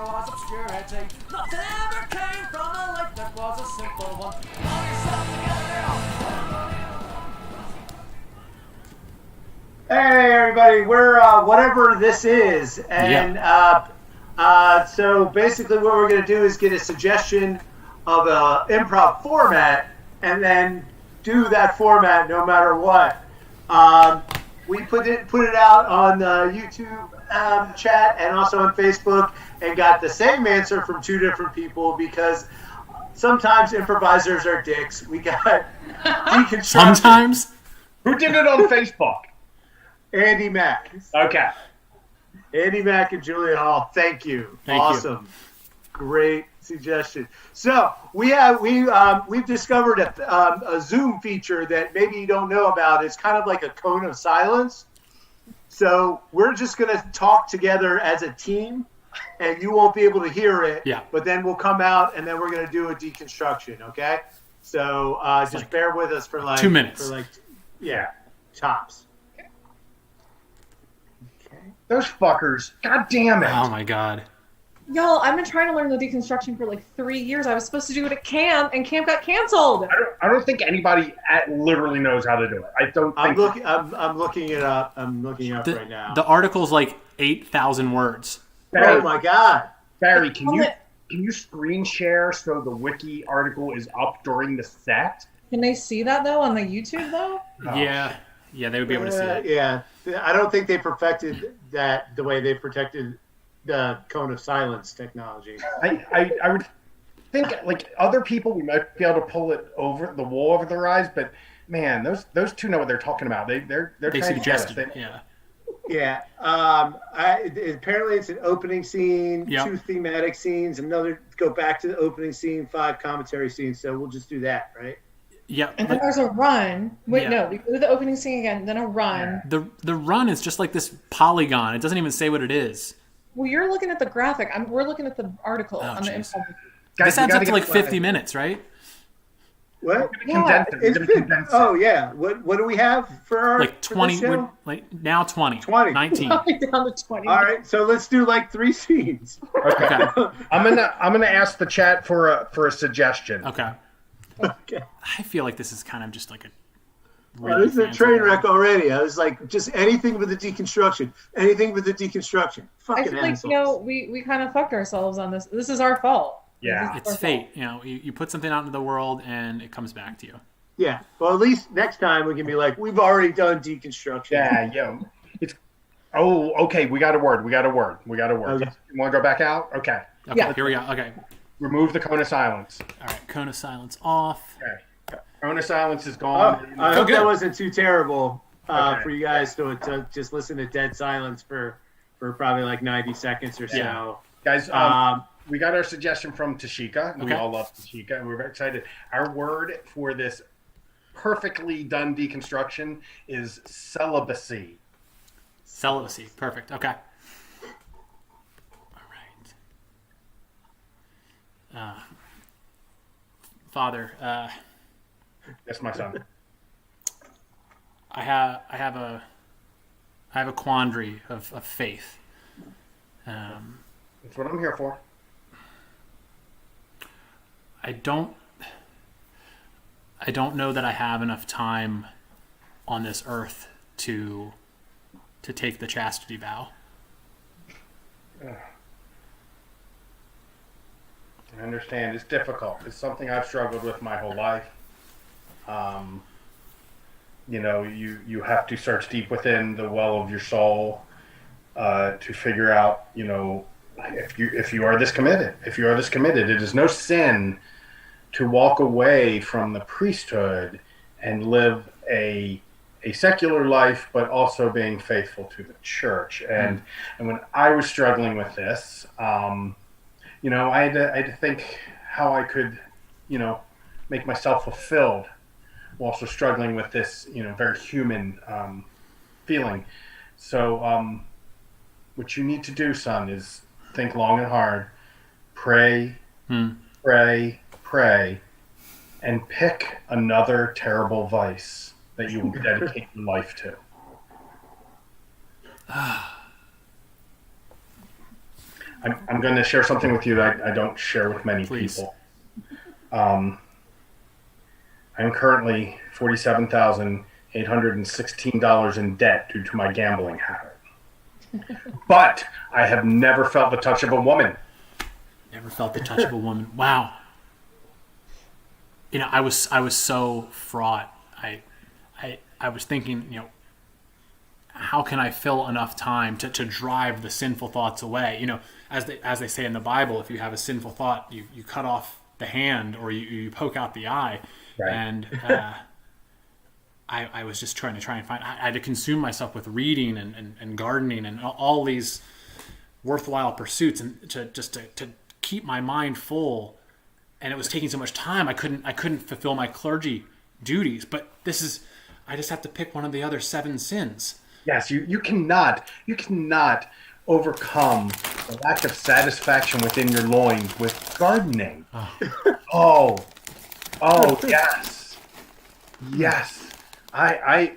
was obscurity. Nothing ever came from a life that was a simple one. Pull yourself together Hey everybody, we're whatever this is, and so basically what we're going to do is get a suggestion of a improv format, and then do that format no matter what. We put it out on the YouTube chat and also on Facebook, and got the same answer from two different people because sometimes improvisers are dicks. We got deconstruction. Sometimes. Who did it on Facebook? Andy Mack. Okay. Andy Mack and Julia Hall, thank you. Awesome. Great suggestion. So we've discovered a Zoom feature that maybe you don't know about. It's kind of like a cone of silence. So we're just going to talk together as a team, and you won't be able to hear it. Yeah. But then we'll come out, and then we're going to do a deconstruction, okay? So just bear with us for 2 minutes. Tops. Those fuckers. God damn it. Oh my god. Y'all, I've been trying to learn the deconstruction for like 3 years. I was supposed to do it at camp, and camp got canceled. I don't think anybody literally knows how to do it. I don't think. I'm looking it up. I'm looking it up right now. The article's like 8,000 words. Barry, oh my god. Barry, can you screen share so the wiki article is up during the set? Can they see that though on the YouTube though? Oh. Yeah, they would be able to see it. Yeah, I don't think they perfected that the way they protected the cone of silence technology. I would think like other people we might be able to pull it over the wool over their eyes, but man, those two know what they're talking about. They suggested it. Yeah. Apparently it's an opening scene, 2 thematic scenes, another go back to the opening scene, 5 commentary scenes. So we'll just do that, right? Yeah. And then there's a run. Wait, no, we do the opening scene again, then a run. The run is just like this polygon. It doesn't even say what it is. Well, you're looking at the graphic. We're looking at the article on the geez. info. This adds up to like 50 minutes, right? What? Yeah. Oh yeah. What do we have for our like 20? For like now 20. 20. 19. Down to 20. All right, so let's do like 3 scenes. Okay. I'm gonna ask the chat for a suggestion. Okay. Okay. I feel like this is kind of just like a. Well, this is a train wreck already. I was like, just anything with the deconstruction. Anything with the deconstruction. I Fucking feel like, assholes. we kind of fucked ourselves on this. This is our fault. Yeah. It's fate. You know, you put something out into the world and it comes back to you. Yeah. Well, at least next time we can be like, we've already done deconstruction. Yeah, okay, we got a word. Okay. You want to go back out? Okay. Okay, here we go. Okay. Remove the cone of silence. All right, cone of silence off. Okay. Cone of silence is gone. I hope that wasn't too terrible for you guys to just listen to dead silence for probably like 90 seconds or so. Yeah. Guys, we got our suggestion from Tashika. Okay. We all love Tashika, and we're very excited. Our word for this perfectly done deconstruction is celibacy. Celibacy. Perfect. Okay. All right. Father, Yes, my son. I have a quandary of faith. That's what I'm here for. I don't know that I have enough time on this earth to take the chastity vow. I understand. It's difficult. It's something I've struggled with my whole life. You have to search deep within the well of your soul to figure out, if you are this committed. If you are this committed, it is no sin to walk away from the priesthood and live a secular life, but also being faithful to the church. And when I was struggling with this, I had to think how I could, make myself fulfilled while also struggling with this, very human feeling. So what you need to do, son, is think long and hard, pray, pray, and pick another terrible vice that you will dedicate your life to. I'm going to share something with you that I don't share with many Please. people. I'm currently $47,816 in debt due to my gambling habit. But I have never felt the touch of a woman. Never felt the touch of a woman. Wow. I was so fraught. I was thinking, how can I fill enough time to drive the sinful thoughts away? As they say in the Bible, if you have a sinful thought, you cut off the hand or you poke out the eye. Right. And I was just trying to find. I had to consume myself with reading and gardening and all these worthwhile pursuits, and to keep my mind full. And it was taking so much time. I couldn't fulfill my clergy duties. But I just have to pick one of the other 7 sins. Yes, you cannot overcome the lack of satisfaction within your loins with gardening. Oh, yes. I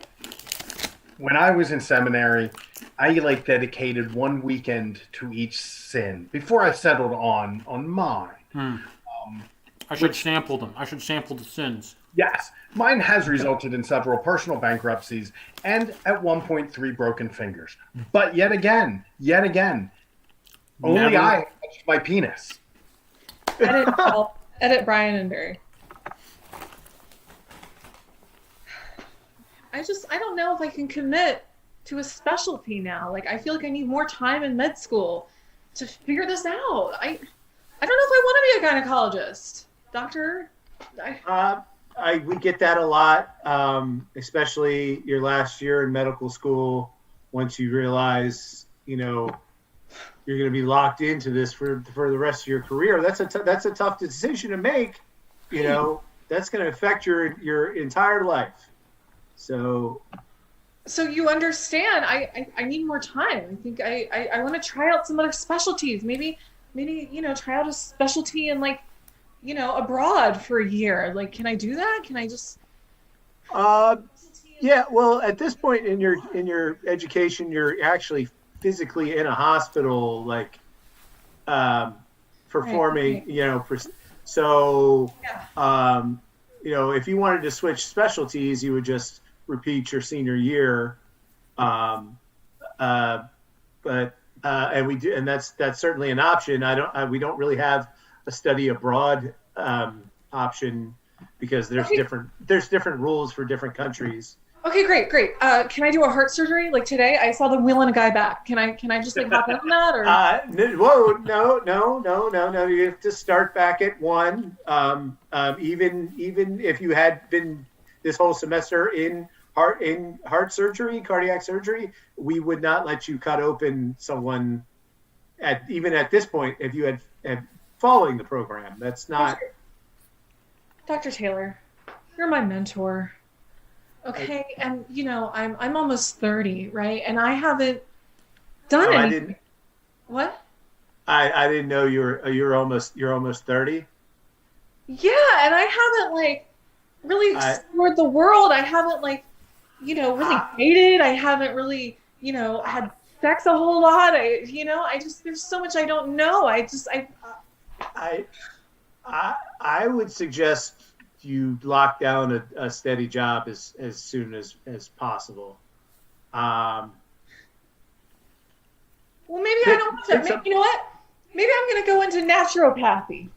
when I was in seminary, I dedicated one weekend to each sin before I settled on mine. I should sample them. I should sample the sins. Yes, mine has resulted in several personal bankruptcies and at one point 3 broken fingers. But yet again, only I touched my penis. Edit Brian and Barry. I don't know if I can commit to a specialty now. I feel like I need more time in med school to figure this out. I don't know if I want to be a gynecologist. Doctor? We get that a lot, especially your last year in medical school. Once you realize, you're going to be locked into this for the rest of your career. That's a tough decision to make. That's going to affect your entire life. So you understand? I need more time. I think I want to try out some other specialties. Maybe try out a specialty in abroad for a year. Can I do that? Can I just? Yeah. Well, at this point in your education, you're actually physically in a hospital, performing. Right. So, if you wanted to switch specialties, you would just repeat your senior year. But and we do, and that's certainly an option. We don't really have a study abroad option because there's different rules for different countries. Okay, great. Can I do a heart surgery? Today, I saw them wheeling a guy back. Can I just hop in on that? Or No. You have to start back at 1. Even if you had been this whole semester in heart surgery, cardiac surgery, we would not let you cut open someone even at this point if you had following the program. That's not. Dr. Taylor, you're my mentor. Okay, and I'm almost 30, right? And I haven't done anything. I didn't. What? I didn't know you're almost 30. Yeah, and I haven't really explored the world. I haven't really dated. I haven't really had sex a whole lot. There's so much I don't know. I would suggest you lock down a steady job as soon as possible. Well, maybe I don't want to. You know what? Maybe I'm going to go into naturopathy.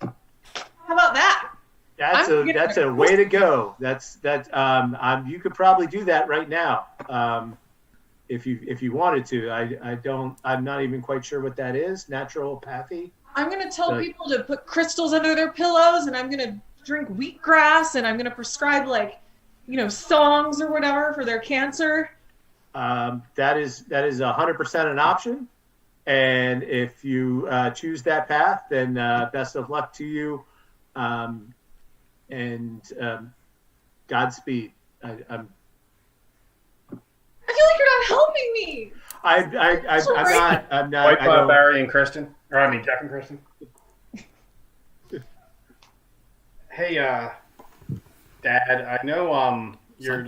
How about that? That's a way to go. You could probably do that right now, if you wanted to. I'm not even quite sure what that is. Naturopathy. I'm going to tell people to put crystals under their pillows, and I'm going to drink wheatgrass, and I'm going to prescribe songs or whatever for their cancer. That is 100% an option, and if you choose that path, then best of luck to you, and Godspeed. I feel like you're not helping me. I'm not. Wipe out Barry and Kristen, Jeff and Kristen. Hey, Dad, I know you're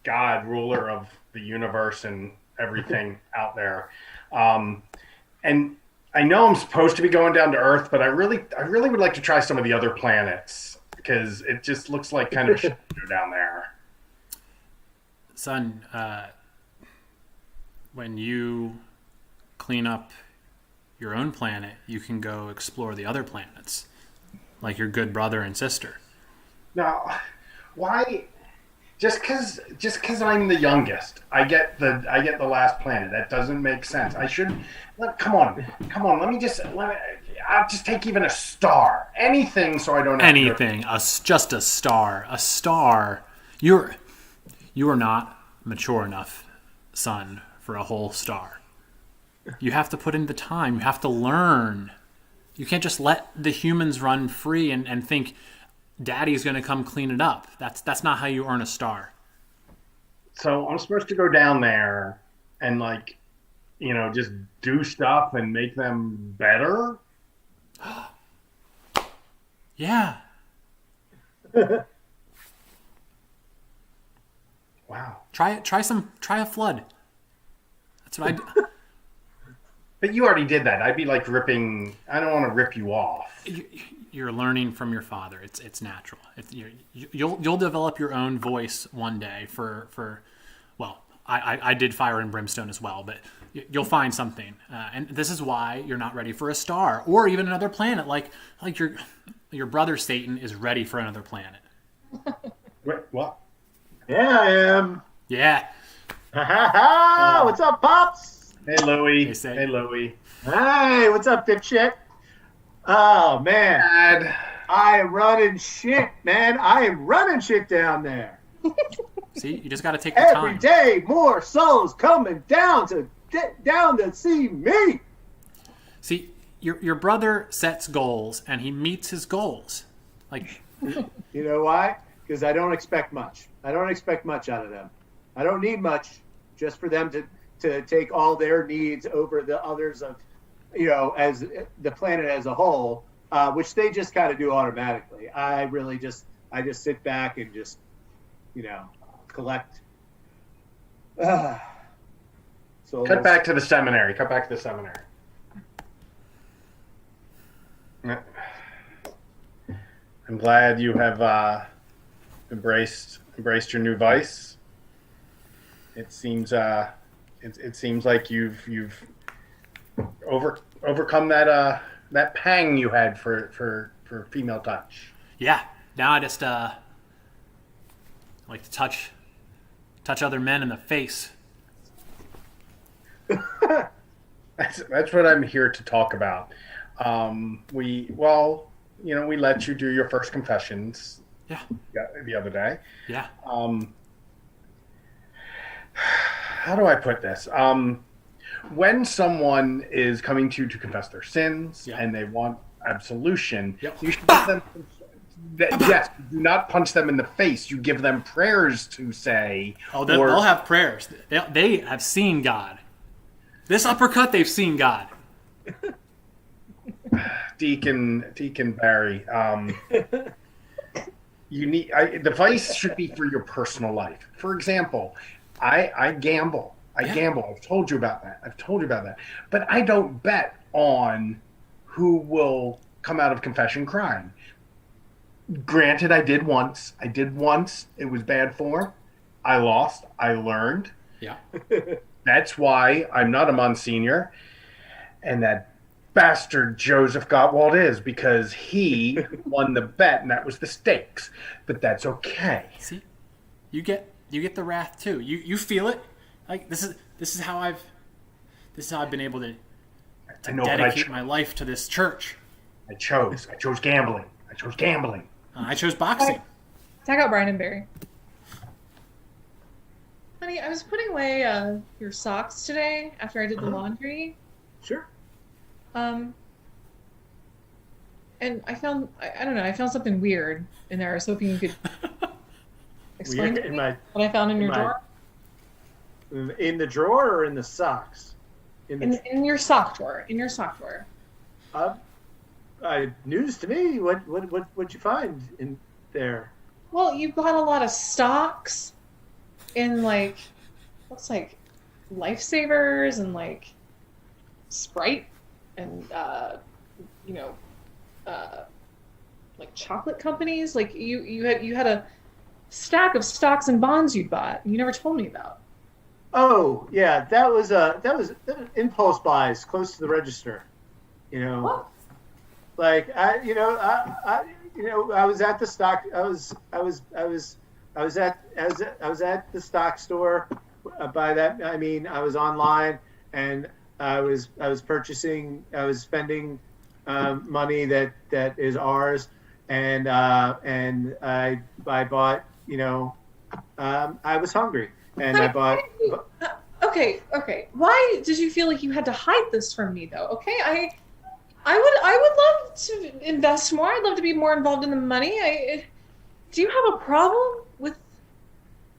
God, ruler of the universe and everything out there. and I know I'm supposed to be going down to Earth, but I really would like to try some of the other planets because it just looks like kind of a shit show down there. Son, when you clean up your own planet, you can go explore the other planets, like your good brother and sister. Now, why? Just because I'm the youngest, I get the last planet. That doesn't make sense. I should. Come on. I'll just take even a star, anything, so I don't have Anything, just a star. A star. You are not mature enough, son, for a whole star. You have to put in the time. You have to learn. You can't just let the humans run free and think Daddy's going to come clean it up. That's not how you earn a star. So I'm supposed to go down there and just do stuff and make them better. Yeah. Wow. Try a flood. That's what I do. But you already did that. I'd be like ripping. I don't want to rip you off. You're learning from your father. It's natural. You'll develop your own voice one day well, I did Fire and Brimstone as well, but you'll find something. And this is why you're not ready for a star or even another planet. Like your brother Satan is ready for another planet. Wait, what? Yeah, I am. Yeah. Ha ha ha! What's up, Pops? Hey, Louie. Hey, Louie. Hey, what's up, dipshit? Oh, man. Dad. I am running shit, man. I am running shit down there. See, you just got to take the Every time. day, more souls coming down to see me. See, your brother sets goals and he meets his goals. Like, You know why? Because I don't expect much. I don't expect much out of them. I don't need much just for them to take all their needs over the others of, as the planet as a whole, which they just kind of do automatically. I just sit back and just, collect. So Cut back to the seminary. I'm glad you have embraced your new vice. It seems like you've overcome that pang you had for female touch. yeah, now I just like to touch other men in the face. That's what I'm here to talk about. We let you do your first confessions. Yeah. The other day. Yeah. How do I put this? When someone is coming to confess their sins and they want absolution, you should give them. Yes, do not punch them in the face. You give them prayers to say. Oh, they'll have prayers. They have seen God. This uppercut, they've seen God. Deacon Barry. The vice should be for your personal life. For example, I gamble. Gamble. I've told you about that. But I don't bet on who will come out of confession crying. Granted, I did once. It was bad form. I lost. I learned. Yeah. That's why I'm not a Monsignor. And that bastard Joseph Gottwald is, because he won the bet and that was the stakes. But that's okay. See? You get the wrath too. You feel it. Like this is how I've been able to dedicate my life to this church. I chose gambling. I chose boxing. Tag out Brian and Barry. Honey, I was putting away your socks today after I did the laundry. Sure. And I found I found something weird in there. I was hoping you could explain to me what I found in your drawer. In the drawer or in the socks? In your sock drawer. In your sock drawer. News to me. What'd you find in there? Well, you've got a lot of stocks in looks like Lifesavers and Sprite you know, like chocolate companies. Like you had a stack of stocks and bonds you'd bought. You never told me about. Oh yeah, that was impulse buys close to the register. You know, What? like I was at the stock. I was at the stock store. By that I mean I was online and I was purchasing. I was spending money that is ours, and I bought. I was hungry and I bought. Okay. Why did you feel like you had to hide this from me, though? Okay, I would love to invest more. I'd love to be more involved in the money. Do you have a problem with?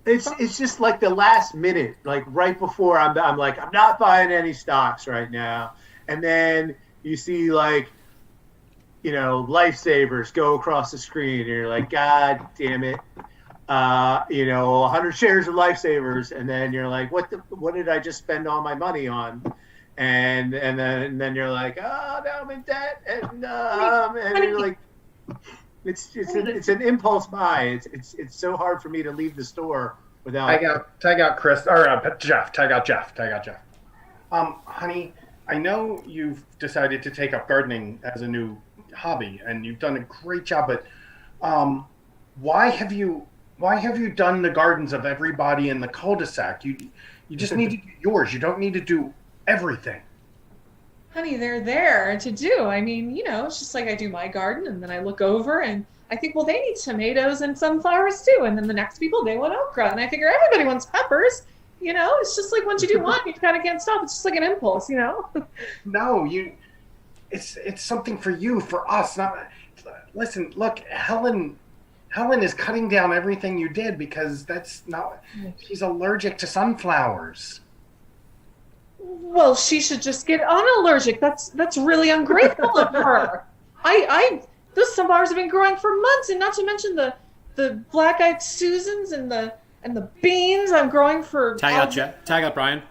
It's just like the last minute, like right before I'm like I'm not buying any stocks right now, and then you see like lifesavers go across the screen, and you're like, God damn it, 100 shares of lifesavers, and then you're like, what did I just spend all my money on? And then you're like, oh, now I'm in debt, and you're like, it's an impulse buy. It's so hard for me to leave the store without. Tag out Chris or Jeff. Tag out Jeff. Honey, I know you've decided to take up gardening as a new hobby, and you've done a great job. But why have you done the gardens of everybody in the cul-de-sac? You just need to do yours. You don't need to do everything. Honey, they're there to do. I mean, it's just like I do my garden and then I look over and I think, well, they need tomatoes and sunflowers too. And then the next people, they want okra. And I figure everybody wants peppers. It's just like once you do one, you kind of can't stop. It's just like an impulse, No, it's something for you, for us. Listen, look, Helen is cutting down everything you did because she's allergic to sunflowers. Well, she should just get unallergic. That's really ungrateful of her. Those sunflowers have been growing for months, and not to mention the black-eyed Susans and the beans I'm growing for. Tag out Brian.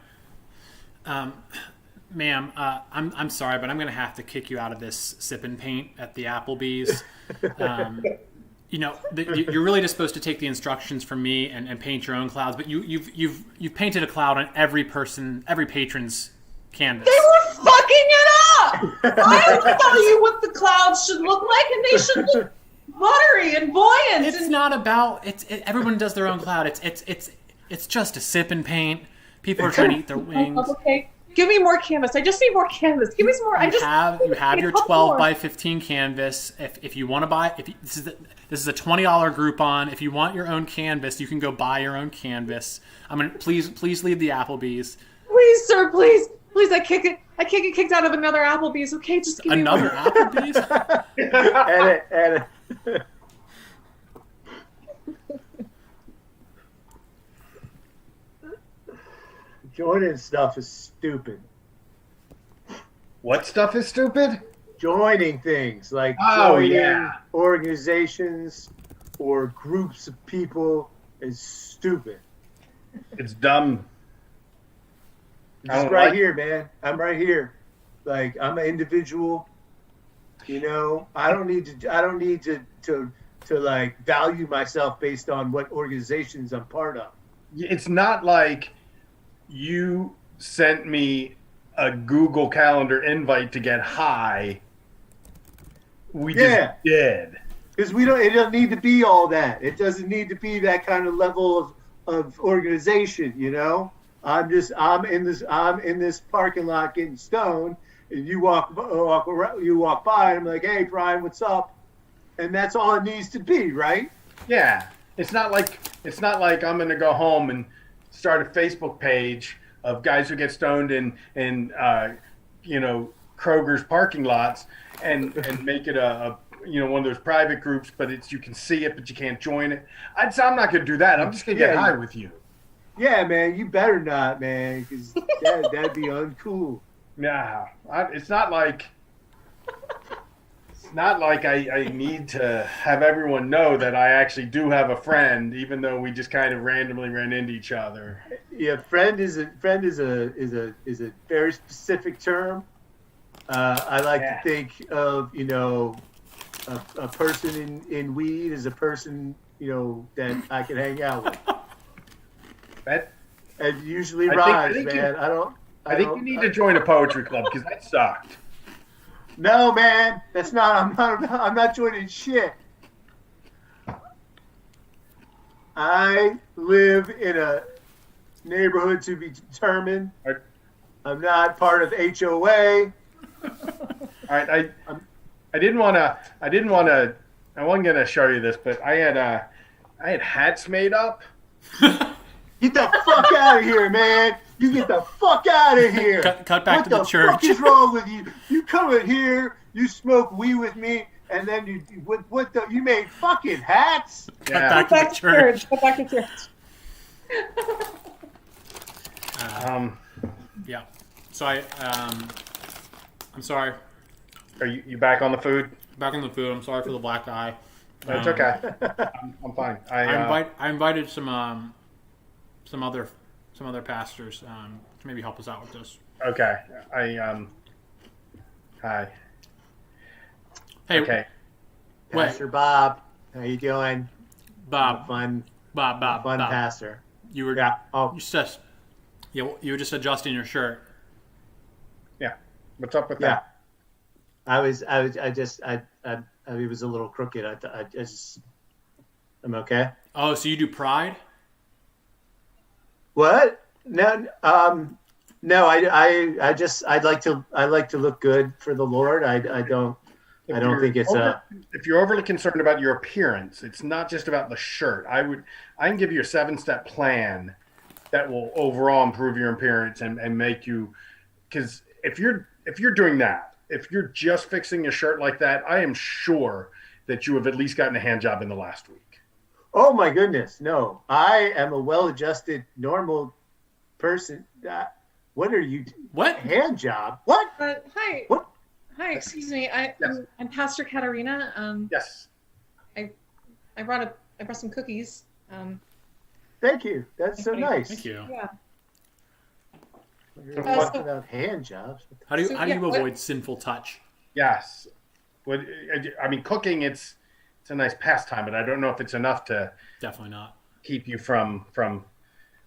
Ma'am, I'm sorry, but I'm going to have to kick you out of this sip and paint at the Applebee's. You're really just supposed to take the instructions from me and paint your own clouds, but you've painted a cloud on every patron's canvas. They were fucking it up. I will tell you what the clouds should look like, and they should look buttery and buoyant. It's not about everyone does their own cloud. It's just a sip and paint. People are trying to eat their wings. Okay. Give me more canvas. I just need more canvas. Give me some more. You have your 12 by 15 canvas. If you want to buy, this is a $20 Groupon. If you want your own canvas, you can go buy your own canvas. Please leave the Applebee's. Please, sir, please. I can't get kicked out of another Applebee's. Okay, just give me another Applebee's. Edit. Joining stuff is stupid. What stuff is stupid? Joining things like organizations or groups of people is stupid. It's dumb. Just right here, man. I'm right here. Like I'm an individual. I don't need to like value myself based on what organizations I'm part of. It's not like you sent me a Google Calendar invite to get high. We just did. Because it don't need to be all that. It doesn't need to be that kind of level of organization, I'm in this parking lot getting stoned, and you walk by, and I'm like, hey Brian, what's up? And that's all it needs to be, right? Yeah. It's not like I'm gonna go home and start a Facebook page of guys who get stoned in Kroger's parking lots and make it a one of those private groups, but you can see it but you can't join it. I'm not gonna do that. I'm just gonna get high with you. Yeah, man, you better not, man, because that'd be uncool. Nah, it's not like I need to have everyone know that I actually do have a friend, even though we just kind of randomly ran into each other. Yeah, friend is a very specific term. I like to think of, a person in weed as a person, that I can hang out with. That It usually I rhymes, think man. I think you need to join a poetry club because that sucked. No, man, that's not. I'm not joining shit. I live in a neighborhood to be determined. I'm not part of HOA. All right, I didn't want to. I wasn't gonna show you this, but I had hats made up. Get the fuck out of here, man! You get the fuck out of here! Cut back to the church. What the fuck is wrong with you? You come in here, you smoke weed with me, and then you made fucking hats? Cut back to the church. Go back to church. Yeah. So I'm sorry. Are you back on the food? Back on the food. I'm sorry for the black eye. It's okay. I'm fine. I invited some other pastors to maybe help us out with this. Okay. Hi. Hey. Okay. Pastor Bob, how you doing? Bob. Fun Bob. pastor. You were. Yeah. Oh. You were just adjusting your shirt. Yeah. What's up with Yeah. that? I was it was a little crooked. I'm okay. Oh, so you do Pride? What? No. No. I'd like to look good for the Lord. I don't think it's If you're overly concerned about your appearance, it's not just about the shirt. I can give you a 7-step plan that will overall improve your appearance and make you, because if you're doing that, if you're just fixing your shirt like that, I am sure that you have at least gotten a hand job in the last week. Oh my goodness, no! I am a well-adjusted, normal person. What are you? What hand job? What? Hi. What? Hi. Excuse me. I'm Pastor Katarina. Yes. I brought some cookies. Thank you. That's so nice. Thank you. Yeah. You're talking about hand jobs. How do you avoid sinful touch? Yes. I mean, cooking, it's a nice pastime, but I don't know if it's enough to Definitely not keep you from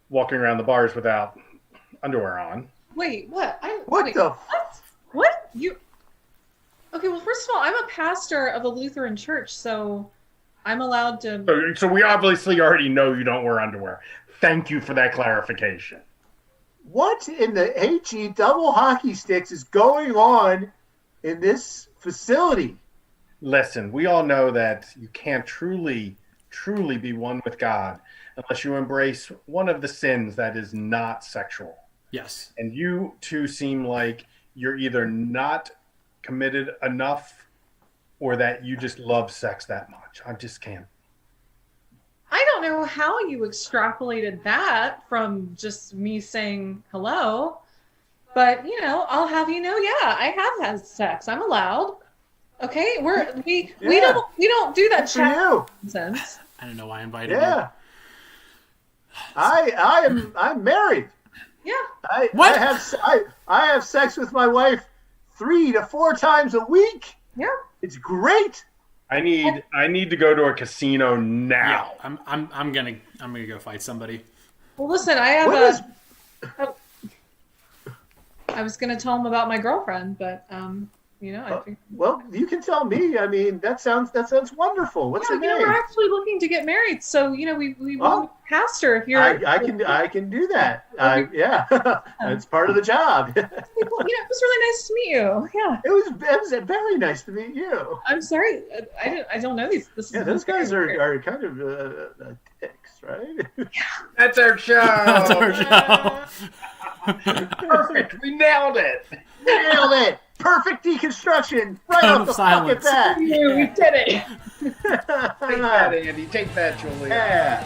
walking around the bars without underwear on. Wait, what? What? You? Okay, well, first of all, I'm a pastor of a Lutheran church, so I'm allowed to. So we obviously already know you don't wear underwear. Thank you for that clarification. What in the HE double hockey sticks is going on in this facility? Listen, we all know that you can't truly be one with God unless you embrace one of the sins that is not sexual. Yes. And you two seem like you're either not committed enough or that you just love sex that much. I just can't. I don't know how you extrapolated that from just me saying hello, but I'll have you know, yeah, I have had sex. I'm allowed. Okay, we don't do that chat nonsense. I don't know why I invited you. Yeah. I'm married. Yeah. I have sex with my wife 3 to 4 times a week. Yeah. It's great. I need to go to a casino now. Yeah, I'm gonna go fight somebody. Well, listen, I have I was gonna tell him about my girlfriend, but I think. Well, you can tell me. I mean, that sounds wonderful. What's her name? We're actually looking to get married, so we want a pastor. If you're, I can do that. Yeah, it's part of the job. it was really nice to meet you. Yeah, it was very nice to meet you. I'm sorry, I don't know these. Those guys are kind of dicks, right? Yeah, that's our show. That's our show. Perfect. We nailed it. Nailed it. Perfect deconstruction. Right off the fucking bat. We did it. Take that, Andy. Take that, Julia. Yeah.